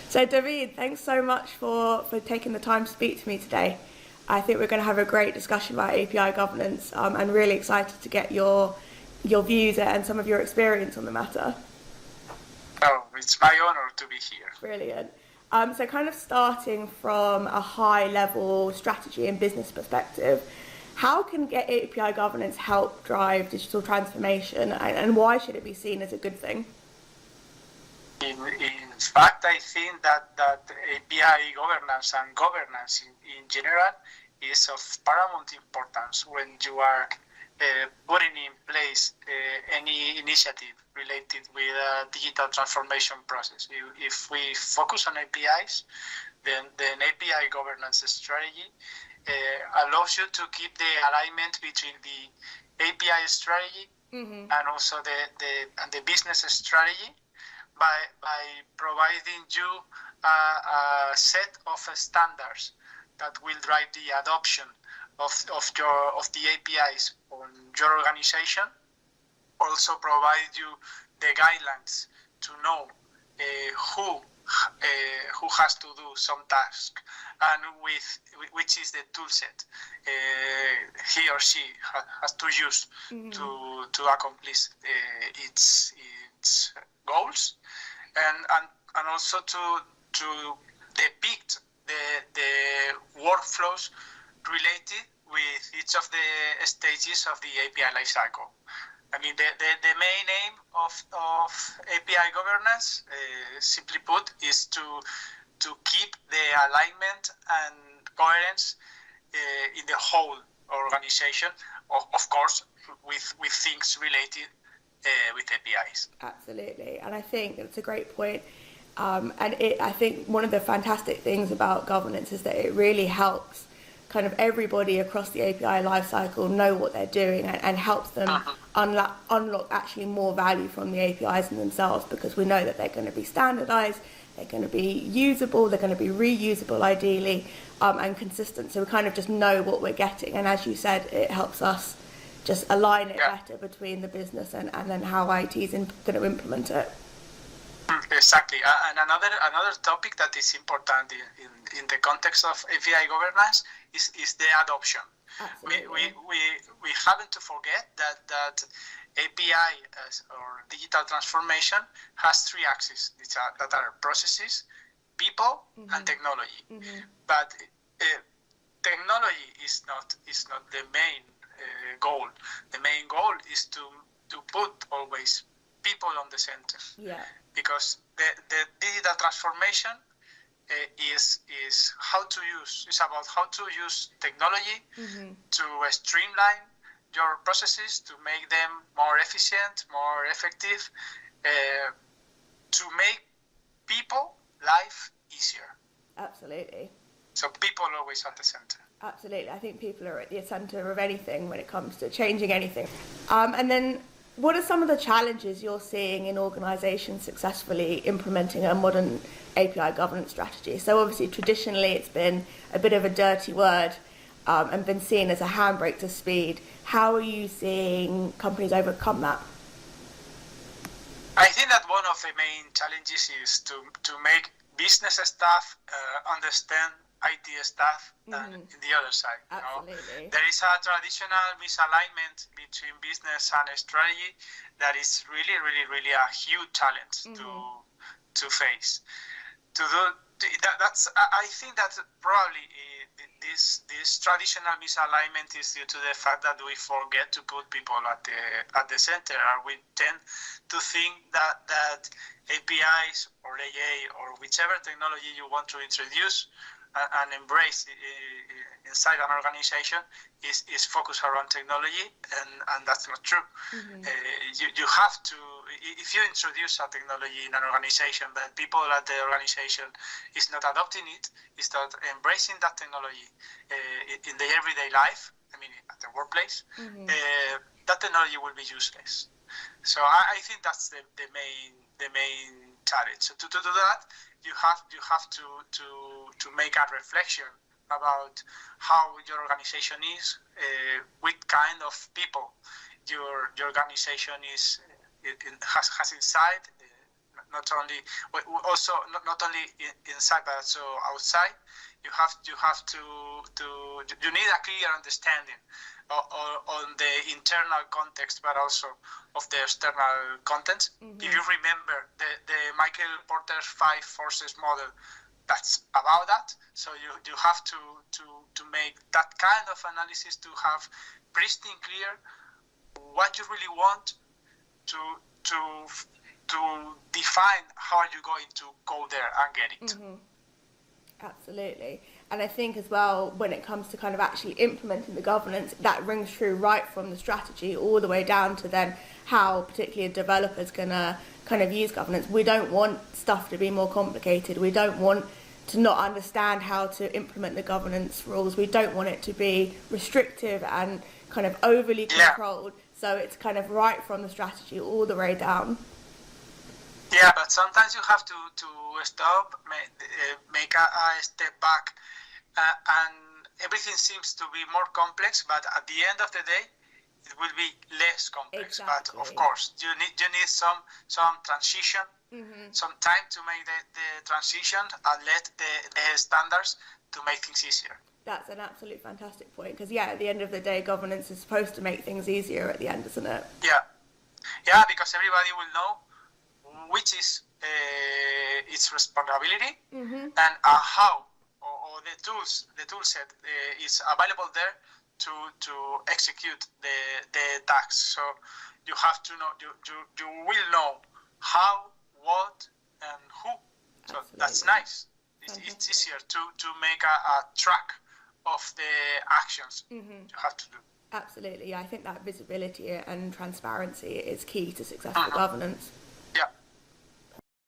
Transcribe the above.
So David, thanks so much for taking the time to speak to me today. I think we're going to have a great discussion about API governance. I'm really excited to get your views and some of your experience on the matter. Oh, it's my honor to be here. Brilliant. So kind of starting from a high-level strategy and business perspective, how can API governance help drive digital transformation, and why should it be seen as a good thing? In fact, I think that API governance and governance in general is of paramount importance when you are putting in place any initiative related with a digital transformation process. If we focus on APIs, then API governance strategy allows you to keep the alignment between the API strategy and also the business strategy by providing you a set of standards that will drive the adoption of the APIs on your organization. Also provide you the guidelines to know who has to do some task and which is the tool set he or she has to use to accomplish its goals, and also to depict the workflows related with each of the stages of the API lifecycle. I mean, the main aim of API governance, simply put, is to keep the alignment and coherence in the whole organization, of course, with things related with APIs. Absolutely, and I think that's a great point. I think one of the fantastic things about governance is that it really helps kind of everybody across the API lifecycle know what they're doing and helps them unlock actually more value from the APIs in themselves, because we know that they're going to be standardized, they're going to be usable, they're going to be reusable ideally, and consistent. So we kind of just know what we're getting. And as you said, it helps us just align it better between the business and then how IT is going to implement it. Exactly, and another topic that is important in the context of API governance is the adoption. We haven't to forget that API or digital transformation has three axes that are processes, people, and technology. But technology is not the main goal. The main goal is to put always people on the center. Yeah. Because the digital transformation is about how to use technology to streamline your processes, to make them more efficient, more effective, to make people life easier. Absolutely. So people are always at the center. Absolutely. I think people are at the center of anything when it comes to changing anything. And then what are some of the challenges you're seeing in organizations successfully implementing a modern API governance strategy? So obviously, traditionally, it's been a bit of a dirty word and been seen as a handbrake to speed. How are you seeing companies overcome that? I think that one of the main challenges is to make business staff understand IT staff than in the other side. Absolutely. There is a traditional misalignment between business and strategy that is really a huge challenge to face. I think that probably this traditional misalignment is due to the fact that we forget to put people at the center, and we tend to think that APIs or AA or whichever technology you want to introduce and embrace inside an organization is focused around technology, and that's not true. You have to, if you introduce a technology in an organization, but people at the organization is not adopting it, is not embracing that technology in their everyday life, I mean at the workplace, that technology will be useless. So I think that's the main challenge. So to do that, you have to make a reflection about how your organization is, what kind of people your organization has inside, not only also not only inside but also outside. You have to you need a clear understanding on the internal context, but also of the external content. Mm-hmm. If you remember the Michael Porter's 5 forces model, that's about that. So you have to make that kind of analysis to have pristine clear what you really want to define how are you going to go there and get it. Mm-hmm. Absolutely. And I think as well, when it comes to kind of actually implementing the governance, that rings true right from the strategy all the way down to then how particularly a developer's going to kind of use governance. We don't want stuff to be more complicated. We don't want to not understand how to implement the governance rules. We don't want it to be restrictive and kind of overly controlled. So it's kind of right from the strategy all the way down. Yeah, but sometimes you have to stop, make a step back, and everything seems to be more complex. But at the end of the day, it will be less complex. Exactly. But of course, you need some transition, mm-hmm. some time to make the transition, and let the standards to make things easier. That's an absolute fantastic point, because at the end of the day, governance is supposed to make things easier at the end, isn't it? Yeah, because everybody will know which is its responsibility, mm-hmm. and how or the tool set is available there to execute the tasks. So you have to know, you will know how, what, and who. So absolutely. That's nice. It's easier to make a track of the actions mm-hmm. you have to do. Absolutely. I think that visibility and transparency is key to successful governance. Yeah.